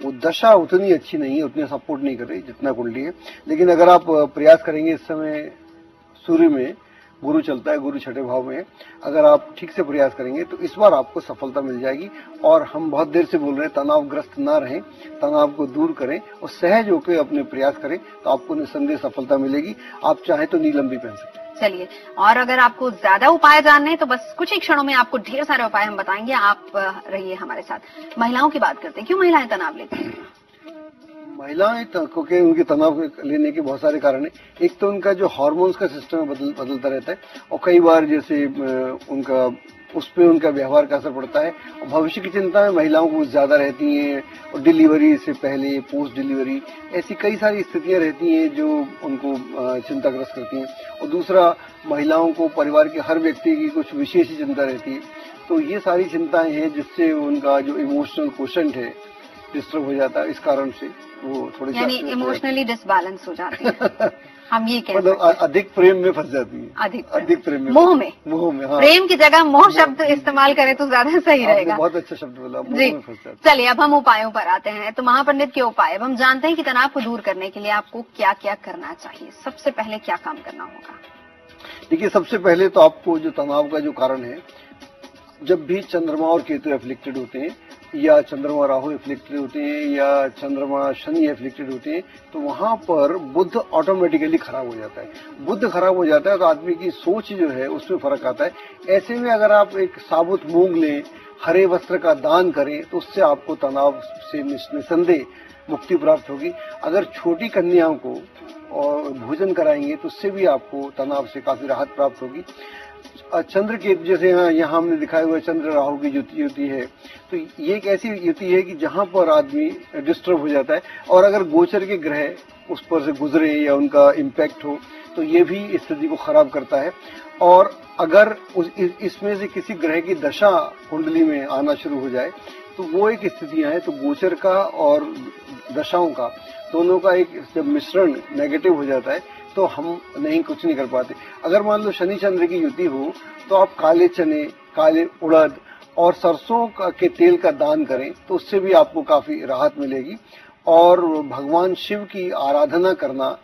[SPEAKER 3] वो दशा उतनी अच्छी नहीं है, उतनी सपोर्ट नहीं कर रही जितना कुंडली है। लेकिन अगर आप प्रयास करेंगे, इस समय सूर्य में गुरु चलता है, गुरु छठे भाव में है, अगर आप ठीक से प्रयास करेंगे तो इस बार आपको सफलता मिल जाएगी। और हम बहुत देर से बोल रहे हैं, तनावग्रस्त ना रहें, तनाव को दूर करें और सहज होकर अपने प्रयास करें, तो आपको निस्संदेह सफलता मिलेगी। आप चाहें तो नीलम भी पहन सकते हैं।
[SPEAKER 2] चलिए, और अगर आपको ज्यादा उपाय जानने हैं तो बस कुछ ही क्षणों में आपको ढेर सारे उपाय हम बताएंगे। आप रहिए हमारे साथ। महिलाओं की बात करते हैं, क्यों महिलाएं तनाव लेती हैं?
[SPEAKER 3] महिलाएं क्योंकि उनके तनाव लेने के बहुत सारे कारण है। एक तो उनका जो हार्मोन्स का सिस्टम बदलता रहता है, और कई बार जैसे उनका उस पर उनका व्यवहार का असर पड़ता है, और भविष्य की चिंताएं महिलाओं को ज्यादा रहती हैं, और डिलीवरी से पहले, पोस्ट डिलीवरी, ऐसी कई सारी स्थितियां रहती हैं जो उनको चिंताग्रस्त करती हैं। और दूसरा, महिलाओं को परिवार के हर व्यक्ति की कुछ विशेष ही चिंता रहती है। तो ये सारी चिंताएं हैं जिससे उनका जो इमोशनल क्वोशंट है डिस्टर्ब हो जाता है। इस कारण से वो थोड़ी
[SPEAKER 2] यानी इमोशनली डिसबैलेंस हो जाती है, हम ये कह
[SPEAKER 3] मतलब अधिक प्रेम में फंस जाती है, अधिक प्रेम में, मोह में। हाँ,
[SPEAKER 2] प्रेम की जगह मोह शब्द इस्तेमाल करें तो ज्यादा सही रहेगा।
[SPEAKER 3] बहुत अच्छा शब्द बोला, मोह में फंस जाती है।
[SPEAKER 2] चलिए, अब हम उपायों पर आते हैं। तो महापंडित के उपाय, अब हम जानते हैं कि तनाव को दूर करने के लिए आपको क्या क्या करना चाहिए। सबसे पहले क्या काम करना होगा?
[SPEAKER 3] देखिए, सबसे पहले तो आपको जो तनाव का जो कारण है, जब भी चंद्रमा और केतु एफ्लिक्टेड होते हैं, या चंद्रमा राहु एफ्लिक्टेड होते हैं, या चंद्रमा शनि एफ्लिक्टेड होते हैं, तो वहां पर बुध ऑटोमेटिकली खराब हो जाता है। बुध खराब हो जाता है तो आदमी की सोच जो है उसमें फर्क आता है। ऐसे में अगर आप एक साबुत मूंग लें, हरे वस्त्र का दान करें, तो उससे आपको तनाव से निसंदेह मुक्ति प्राप्त होगी। अगर छोटी कन्याओं को और भोजन कराएंगे तो उससे भी आपको तनाव से काफी राहत प्राप्त होगी। चंद्र के जैसे यहाँ हमने दिखाया हुआ चंद्र राहु की युति है, तो ये एक ऐसी युति है कि जहाँ पर आदमी डिस्टर्ब हो जाता है, और अगर गोचर के ग्रह उस पर से गुजरे या उनका इम्पैक्ट हो तो ये भी स्थिति को खराब करता है। और अगर इसमें से किसी ग्रह की दशा कुंडली में आना शुरू हो जाए तो वो एक स्थितियां हैं। तो गोचर का और दशाओं का दोनों का एक जब मिश्रण नेगेटिव हो जाता है तो हम कुछ नहीं कर पाते। अगर मान लो शनि चंद्र की युति हो तो आप काले चने, काले उड़द और सरसों के तेल का दान करें तो उससे भी आपको काफी राहत मिलेगी। और भगवान शिव की आराधना करना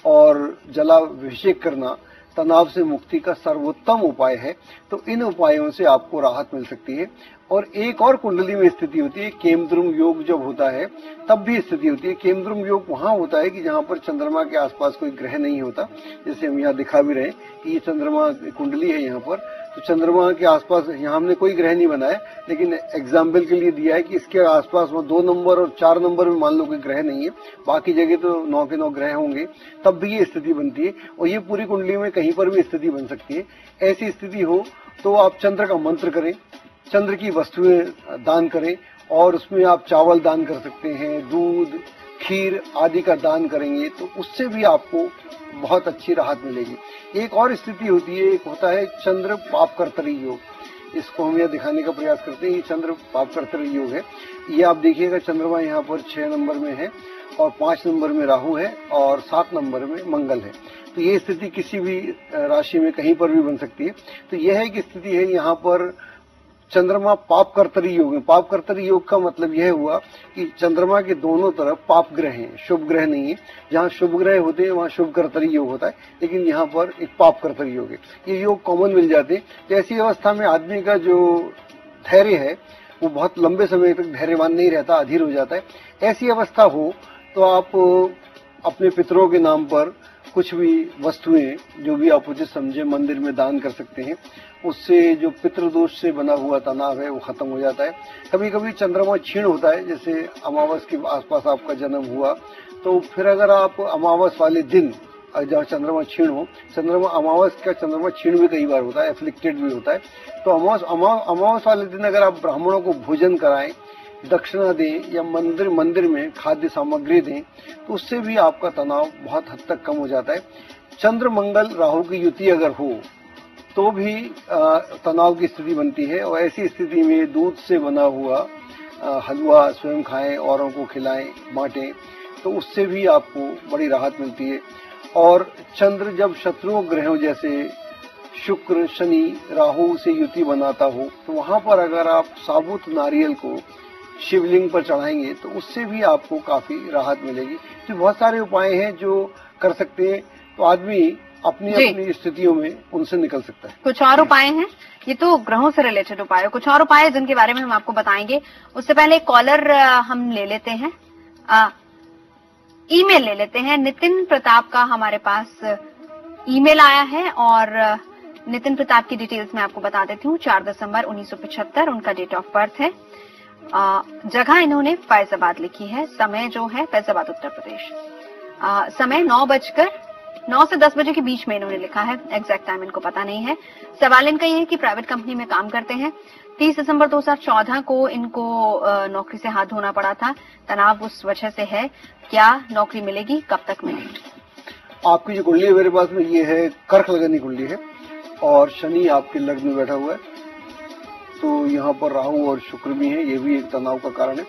[SPEAKER 3] और जलाभिषेक करना तनाव से मुक्ति का सर्वोत्तम उपाय है। तो इन उपायों से आपको राहत मिल सकती है। और एक और कुंडली में स्थिति होती है, केमद्रुम योग जब होता है तब भी स्थिति होती है। केमद्रुम योग वहां होता है कि जहां पर चंद्रमा के आसपास कोई ग्रह नहीं होता, जैसे हम यहाँ दिखा भी रहे कि ये चंद्रमा कुंडली है यहाँ पर, तो चंद्रमा के आसपास यहाँ हमने कोई ग्रह नहीं बनाया, लेकिन एग्जाम्पल के लिए दिया है कि इसके आसपास वो 2 नंबर और 4 नंबर में मान लो कोई ग्रह नहीं है, बाकी जगह तो 9 के 9 ग्रह होंगे, तब भी ये स्थिति बनती है। और ये पूरी कुंडली में कहीं पर भी स्थिति बन सकती है। ऐसी स्थिति हो तो आप चंद्र का मंत्र करें, चंद्र की वस्तुएं दान करें, और उसमें आप चावल दान कर सकते हैं, दूध, खीर आदि का दान करेंगे तो उससे भी आपको बहुत अच्छी राहत मिलेगी। एक और स्थिति होती है, एक होता है चंद्र पाप कर्तरी योग, इसको हम यह दिखाने का प्रयास करते हैं। ये चंद्र पाप कर्तरी योग है। ये आप देखिएगा चंद्रमा यहाँ पर 6 नंबर में है और 5 नंबर में राहु है और 7 नंबर में मंगल है। तो ये स्थिति किसी भी राशि में कहीं पर भी बन सकती है। तो यह है कि स्थिति है यहाँ पर चंद्रमा पाप कर्तरी योग है। पाप कर्तरी योग का मतलब यह हुआ कि चंद्रमा के दोनों तरफ पाप ग्रह हैं, शुभ ग्रह नहीं है। जहाँ शुभ ग्रह होते हैं वहाँ शुभ कर्तरी योग होता है, लेकिन यहाँ पर एक पाप कर्तरी योग है। ये योग कॉमन मिल जाते हैं। तो ऐसी अवस्था में आदमी का जो धैर्य है वो बहुत लंबे समय तक धैर्यवान नहीं रहता, अधीर हो जाता है। ऐसी अवस्था हो तो आप अपने पितरों के नाम पर कुछ भी वस्तुएं जो भी आप उचित समझे मंदिर में दान कर सकते हैं। उससे जो पितृदोष से बना हुआ तनाव है वो खत्म हो जाता है। कभी कभी चंद्रमा क्षीण होता है, जैसे अमावस के आसपास आपका जन्म हुआ तो फिर अगर आप अमावस वाले दिन जहाँ चंद्रमा क्षीण हो, चंद्रमा अमावस का चंद्रमा क्षीण भी कई बार होता है, एफ्लिक्टेड भी होता है, तो अमावस वाले दिन अगर आप ब्राह्मणों को भोजन कराएं, दक्षिणा दें या मंदिर में खाद्य सामग्री दें तो उससे भी आपका तनाव बहुत हद तक कम हो जाता है। चंद्र मंगल राहु की युति अगर हो तो भी तनाव की स्थिति बनती है। और ऐसी स्थिति में दूध से बना हुआ हलवा स्वयं खाएं, औरों को खिलाएं, बांटें, तो उससे भी आपको बड़ी राहत मिलती है। और चंद्र जब शत्रु ग्रहों जैसे शुक्र, शनि, राहु से युति बनाता हो तो वहां पर अगर आप साबुत नारियल को शिवलिंग पर चढ़ाएंगे तो उससे भी आपको काफी राहत मिलेगी। तो बहुत सारे उपाय हैं जो कर सकते हैं, तो आदमी अपनी अपनी स्थितियों में उनसे निकल सकता है।
[SPEAKER 2] कुछ और उपाय हैं, ये तो ग्रहों से रिलेटेड उपाय है, कुछ और उपाय जिनके बारे में हम आपको बताएंगे। उससे पहले कॉलर हम ले लेते हैं, ईमेल ले लेते हैं। नितिन प्रताप का हमारे पास ईमेल आया है और नितिन प्रताप की डिटेल्स मैं आपको बता देती हूँ। 4 दिसंबर 1975 उनका डेट ऑफ बर्थ है। जगह इन्होंने फैजाबाद लिखी है, समय जो है फैजाबाद उत्तर प्रदेश। समय 9 से 10 बजे के बीच में इन्होंने लिखा है, एग्जैक्ट टाइम इनको पता नहीं है। सवाल इनका ये है कि प्राइवेट कंपनी में काम करते हैं। 30 दिसंबर 2014 को इनको नौकरी से हाथ धोना पड़ा था, तनाव उस वजह से है। क्या नौकरी मिलेगी, कब तक मिलेगी?
[SPEAKER 3] आपकी जो कुंडली है मेरे पास में ये है कर्क लगन की कुंडली है और शनि आपके लग्न में बैठा हुआ है, तो यहाँ पर राहु और शुक्र भी है, ये भी एक तनाव का कारण है।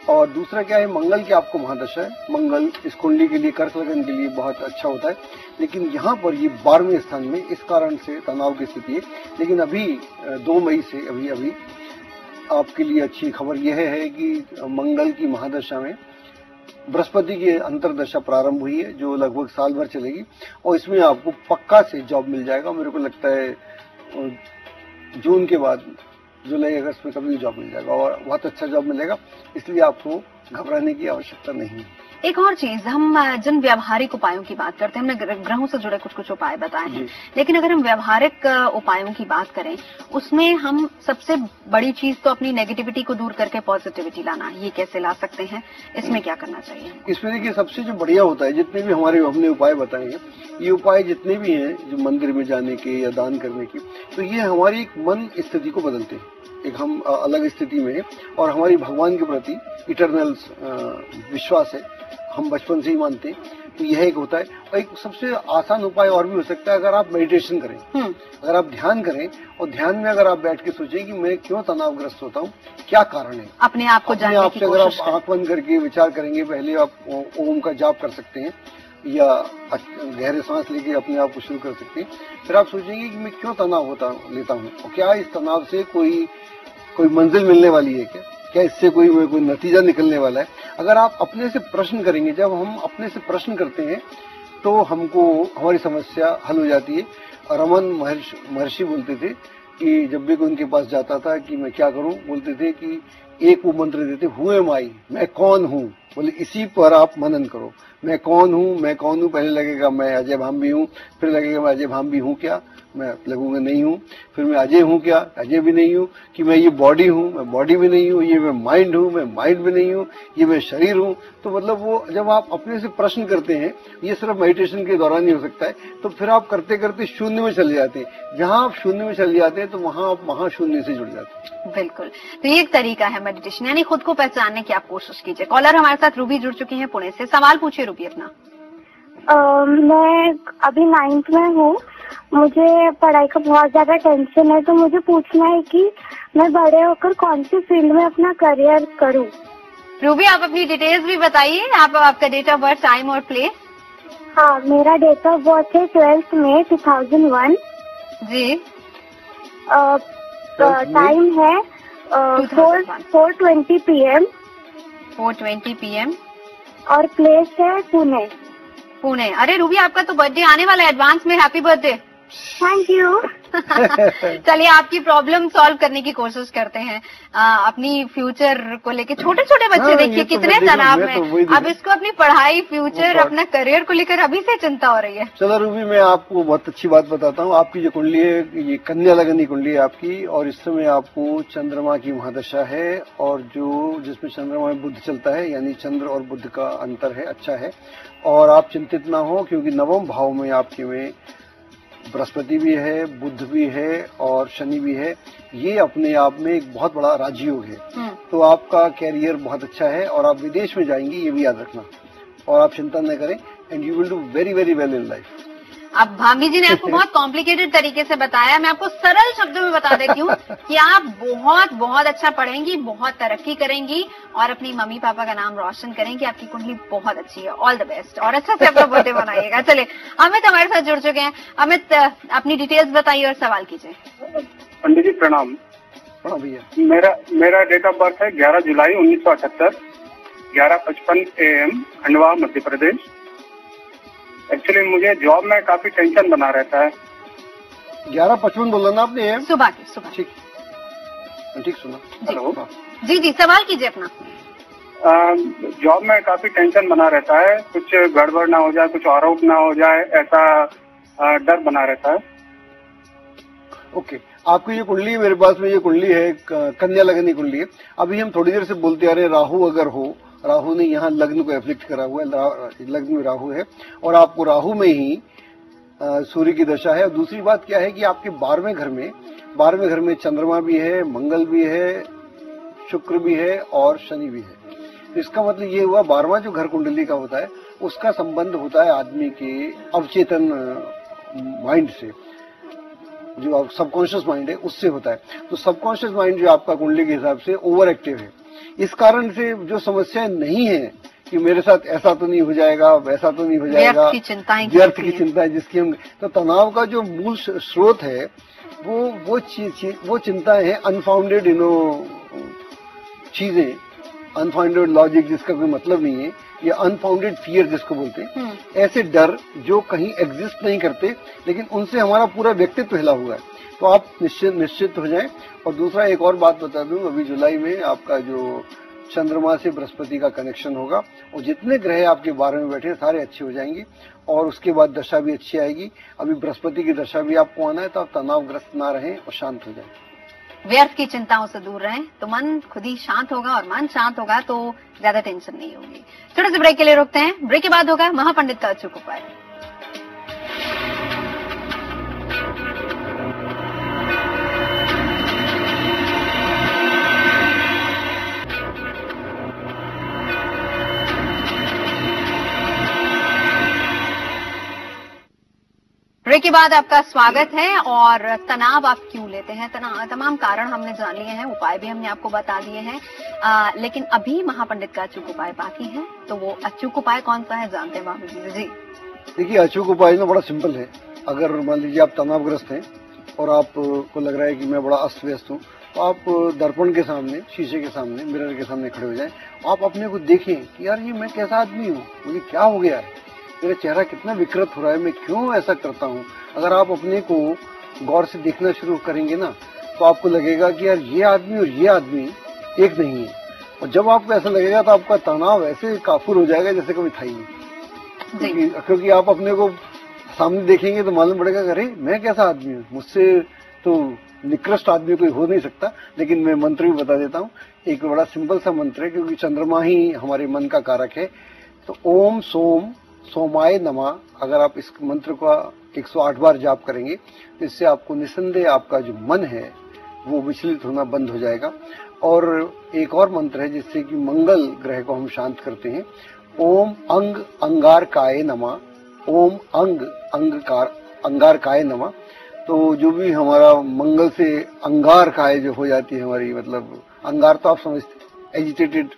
[SPEAKER 3] और दूसरा क्या है, मंगल की आपको महादशा है। मंगल इस कुंडली के लिए, कर्क लगन के लिए बहुत अच्छा होता है, लेकिन यहाँ पर ये 12वें स्थान में, इस कारण से तनाव की स्थिति है। लेकिन अभी 2 मई से अभी आपके लिए अच्छी खबर यह है कि मंगल की महादशा में बृहस्पति की अंतरदशा प्रारंभ हुई है जो लगभग साल भर चलेगी और इसमें आपको पक्का से जॉब मिल जाएगा। मेरे को लगता है जून के बाद जुलाई अगस्त में कभी जॉब मिल जाएगा और बहुत अच्छा जॉब मिलेगा, इसलिए आपको घबराने की आवश्यकता नहीं है।
[SPEAKER 2] एक और चीज, हम जिन व्यावहारिक उपायों की बात करते हैं, हमने ग्रहों से जुड़े कुछ उपाय बताए हैं, लेकिन अगर हम व्यावहारिक उपायों की बात करें उसमें हम सबसे बड़ी चीज तो अपनी नेगेटिविटी को दूर करके पॉजिटिविटी लाना, ये कैसे ला सकते हैं, इसमें क्या करना चाहिए?
[SPEAKER 3] इसमें देखिए सबसे जो बढ़िया होता है, जितने भी हमने उपाय बताए हैं, ये उपाय जितने भी हैं जो मंदिर में जाने के या दान करने के, तो ये हमारी एक मन स्थिति को बदलते हैं, एक हम अलग स्थिति में और हमारी भगवान के प्रति इटरनल विश्वास है, हम बचपन से ही मानते हैं। तो यह एक होता है। और एक सबसे आसान उपाय और भी हो सकता है, अगर आप मेडिटेशन करें, अगर आप ध्यान करें और ध्यान में अगर आप बैठ के सोचें कि मैं क्यों तनावग्रस्त होता हूँ, क्या कारण है,
[SPEAKER 2] अपने आप को जानने की कोशिश करें।
[SPEAKER 3] अगर आप आंख बंद करके विचार करेंगे, पहले आप ओम का जाप कर सकते हैं या गहरे सांस लेके अपने आप को शुरू कर सकते हैं। फिर आप सोचेंगे कि मैं क्यों तनाव लेता हूँ और क्या इस तनाव से कोई मंजिल मिलने वाली है, क्या इससे कोई नतीजा निकलने वाला है। अगर आप अपने से प्रश्न करेंगे, जब हम अपने से प्रश्न करते हैं तो हमको हमारी समस्या हल हो जाती है। रमन महर्षि बोलते थे कि जब भी कोई उनके पास जाता था कि मैं क्या करूं, बोलते थे कि एक वो मंत्र देते, हु एम आई, मैं कौन हूं। बोले इसी पर आप मनन करो, मैं कौन हूं। पहले लगेगा मैं अजय भांबी हूं, फिर लगेगा मैं अजय भांबी हूं क्या, मैं लगूंगा नहीं हूं, फिर मैं अजय हूं क्या, अजय भी नहीं हूं, कि मैं ये बॉडी हूं, मैं बॉडी भी नहीं हूं, ये मैं माइंड हूं, मैं माइंड भी नहीं हूं, ये मैं शरीर हूं। तो मतलब वो जब आप अपने से प्रश्न करते हैं, ये सिर्फ मेडिटेशन के दौरान ही हो सकता है, तो फिर आप करते करते शून्य में चले जाते हैं। जहां आप शून्य में चले जाते हैं तो वहां आप महाशून्य से जुड़ जाते हैं।
[SPEAKER 2] बिल्कुल, तो ये एक तरीका है मेडिटेशन, यानी खुद को पहचानने की आप कोशिश कीजिए। कॉलर हमारे साथ रूबी जुड़ चुकी है पुणे से। सवाल पूछिए रूबी अपना।
[SPEAKER 6] मैं अभी 9th में हूँ, मुझे पढ़ाई का बहुत ज्यादा टेंशन है, तो मुझे पूछना है कि मैं बड़े होकर कौन सी फील्ड में अपना करियर करूँ।
[SPEAKER 2] रूबी आप अपनी डिटेल्स भी बताइए, आपका डेट ऑफ बर्थ, टाइम और प्लेस।
[SPEAKER 6] हाँ, मेरा डेट ऑफ बर्थ है 12 मई 2001
[SPEAKER 2] जी।
[SPEAKER 6] टाइम है 4:20 PM।
[SPEAKER 2] 4:20 PM।
[SPEAKER 6] और प्लेस है पुणे।
[SPEAKER 2] पुणे। अरे रूबी आपका तो बर्थडे आने वाला है, एडवांस में हैप्पी बर्थडे।
[SPEAKER 6] Thank you.
[SPEAKER 2] चलिए आपकी प्रॉब्लम सॉल्व करने की कोशिश करते हैं। अपनी फ्यूचर को लेकर छोटे छोटे बच्चे देखिए कितने तनाव में, अब इसको अपनी पढ़ाई, फ्यूचर, अपना करियर को लेकर अभी से चिंता हो रही है।
[SPEAKER 3] चलो रूबी, मैं आपको बहुत अच्छी बात बताता हूँ। आपकी जो कुंडली है, ये कन्या लगनी कुंडली है आपकी, और इस समय आपको चंद्रमा की महादशा है, और जिसमें चंद्रमा में बुध चलता है, यानी चंद्र और बुध का अंतर है, अच्छा है। और आप चिंतित ना हो, क्योंकि नवम भाव में आपके में बृहस्पति भी है, बुध भी है और शनि भी है। ये अपने आप में एक बहुत बड़ा राजयोग है। तो आपका कैरियर बहुत अच्छा है और आप विदेश में जाएंगी, ये भी याद रखना, और आप चिंता न करें, and you will do very very well in life.
[SPEAKER 2] अब भाभी जी ने आपको बहुत कॉम्प्लिकेटेड तरीके से बताया, मैं आपको सरल शब्दों में बता देती हूँ कि आप बहुत बहुत अच्छा पढ़ेंगी, बहुत तरक्की करेंगी और अपनी मम्मी पापा का नाम रोशन करेंगी। आपकी कुंडली बहुत अच्छी है, ऑल द बेस्ट, और अच्छा से अपना बर्थडे मनाइएगा। चलिए अमित हमारे साथ जुड़ चुके हैं। अमित अपनी डिटेल्स बताइए और सवाल कीजिए।
[SPEAKER 5] पंडित जी प्रणाम। भैया मेरा डेट ऑफ बर्थ है 11 जुलाई 1978, 11:55 AM, खंडवा, मध्य प्रदेश। एक्चुअली मुझे जॉब में काफी टेंशन बना रहता है।
[SPEAKER 3] 11:55 बोला ना आपने?
[SPEAKER 2] सुबह
[SPEAKER 3] ठीक सुना।
[SPEAKER 2] हेलो जी, सवाल कीजिए अपना।
[SPEAKER 5] जॉब में काफी टेंशन बना रहता है, कुछ गड़बड़ ना हो जाए, कुछ आरोप ना हो जाए, ऐसा डर बना रहता है।
[SPEAKER 3] ओके, आपकी ये कुंडली मेरे पास में, ये कुंडली है कन्या लगनी कुंडली है। अभी हम थोड़ी देर से बोलते आ रहे हैं, राहु अगर हो, राहु ने यहाँ लग्न को एफ्लिक्ट करा हुआ है, लग्न में राहु है और आपको राहु में ही सूर्य की दशा है। और दूसरी बात क्या है कि आपके 12वें घर में चंद्रमा भी है, मंगल भी है, शुक्र भी है और शनि भी है। तो इसका मतलब ये हुआ 12वां जो घर कुंडली का होता है उसका संबंध होता है आदमी के अवचेतन माइंड से, जो सबकॉन्शियस माइंड है उससे होता है। तो सबकॉन्शियस माइंड जो आपका कुंडली के हिसाब से ओवर एक्टिव है, इस कारण से जो समस्याएं नहीं है कि मेरे साथ ऐसा तो नहीं हो जाएगा, वैसा तो नहीं हो जाएगा, व्यर्थ की चिंताएं जिसकी हम, तो तनाव का जो मूल स्रोत है वो चिंताएं हैं, अनफाउंडेड चीजें, अनफाउंडेड लॉजिक जिसका कोई मतलब नहीं है, या अनफाउंडेड फियर जिसको बोलते हैं, ऐसे डर जो कहीं एग्जिस्ट नहीं करते लेकिन उनसे हमारा पूरा व्यक्तित्व हिला हुआ है। तो आप निश्चित हो जाएं। और दूसरा एक और बात बता दूं, अभी जुलाई में आपका जो चंद्रमा से बृहस्पति का कनेक्शन होगा और जितने ग्रह आपके 12 में बैठे सारे अच्छे हो जाएंगे और उसके बाद दशा भी अच्छी आएगी। अभी बृहस्पति की दशा भी आपको आना है, तो आप तनावग्रस्त ना रहें और शांत हो जाएं,
[SPEAKER 2] व्यर्थ की चिंताओं से दूर रहें, तो मन खुद ही शांत होगा, और मन शांत होगा तो ज्यादा टेंशन नहीं होगी। छोटे से ब्रेक के लिए रुकते हैं, ब्रेक के बाद होगा महापंडित का अचूक उपाय। ब्रेक के बाद आपका स्वागत है। और तनाव आप क्यों लेते हैं, तमाम कारण हमने जान लिए हैं, उपाय भी हमने आपको बता दिए हैं, लेकिन अभी महापंडित का अचूक उपाय बाकी है। तो वो अचूक उपाय कौन सा है जानते हैं भाभी जी।
[SPEAKER 3] देखिए, अचूक उपाय ना बड़ा सिंपल है। अगर मान लीजिए आप तनावग्रस्त हैं और आपको लग रहा है कि मैं बड़ा अस्त व्यस्त हूँ, तो आप दर्पण के सामने, शीशे के सामने, मिरर के सामने खड़े हो जाएं। आप अपने को देखें कि यार ये मैं कैसा आदमी हूँ, मुझे क्या हो गया है, मेरा चेहरा कितना विकृत हो रहा है, मैं क्यों ऐसा करता हूँ। अगर आप अपने को गौर से देखना शुरू करेंगे ना, तो आपको लगेगा कि यार ये आदमी और ये आदमी एक नहीं है। और जब आपको ऐसा लगेगा तो आपका तनाव ऐसे काफूर हो जाएगा जैसे कभी था ही नहीं। क्योंकि आप अपने को सामने देखेंगे तो मालूम पड़ेगा, अरे मैं कैसा आदमी हूँ, मुझसे तो निकृष्ट आदमी कोई हो नहीं सकता। लेकिन मैं मंत्र भी बता देता हूँ, एक बड़ा सिंपल सा मंत्र है, क्योंकि चंद्रमा ही हमारे मन का कारक है। तो ओम सोम सोमाय नमः, अगर आप इस मंत्र को 108 बार जाप करेंगे तो इससे आपको निसंदेह आपका जो मन है वो विचलित होना बंद हो जाएगा। और एक और मंत्र है जिससे कि मंगल ग्रह को हम शांत करते हैं। ओम अंग अंगारकाय नमः, ओम अंग अंगारकाय नमः। तो जो भी हमारा मंगल से अंगार काय जो हो जाती है हमारी, मतलब अंगार तो आप समझते, एजिटेटेड,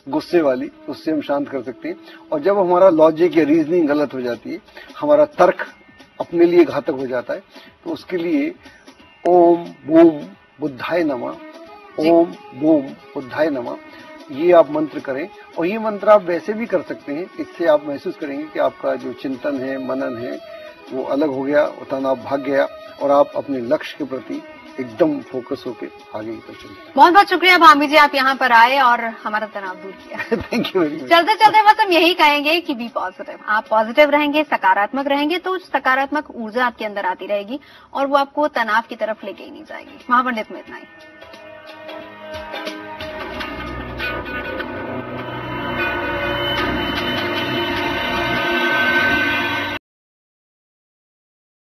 [SPEAKER 3] गुस्से वाली, उससे हम शांत कर सकते हैं। और जब हमारा लॉजिक या रीजनिंग गलत हो जाती है, हमारा तर्क अपने लिए घातक हो जाता है, तो उसके लिए ओम बूम बुद्धाय नमः, ओम बूम बुद्धाय नमः, ये आप मंत्र करें। और ये मंत्र आप वैसे भी कर सकते हैं, इससे आप महसूस करेंगे कि आपका जो चिंतन है, मनन है, वो अलग हो गया, वो तनाव भाग गया और आप अपने लक्ष्य के प्रति एकदम फोकस होकर आगे की तरफ चलते।
[SPEAKER 2] बहुत बहुत शुक्रिया भाभी जी, आप यहाँ पर आए और हमारा तनाव दूर किया।
[SPEAKER 3] Thank you very much.
[SPEAKER 2] चलते चलते बस हम यही कहेंगे कि बी पॉजिटिव। आप पॉजिटिव रहेंगे, सकारात्मक रहेंगे, तो सकारात्मक ऊर्जा आपके अंदर आती रहेगी और वो आपको तनाव की तरफ लेके ही नहीं जाएगी। महापंडित में इतना ही।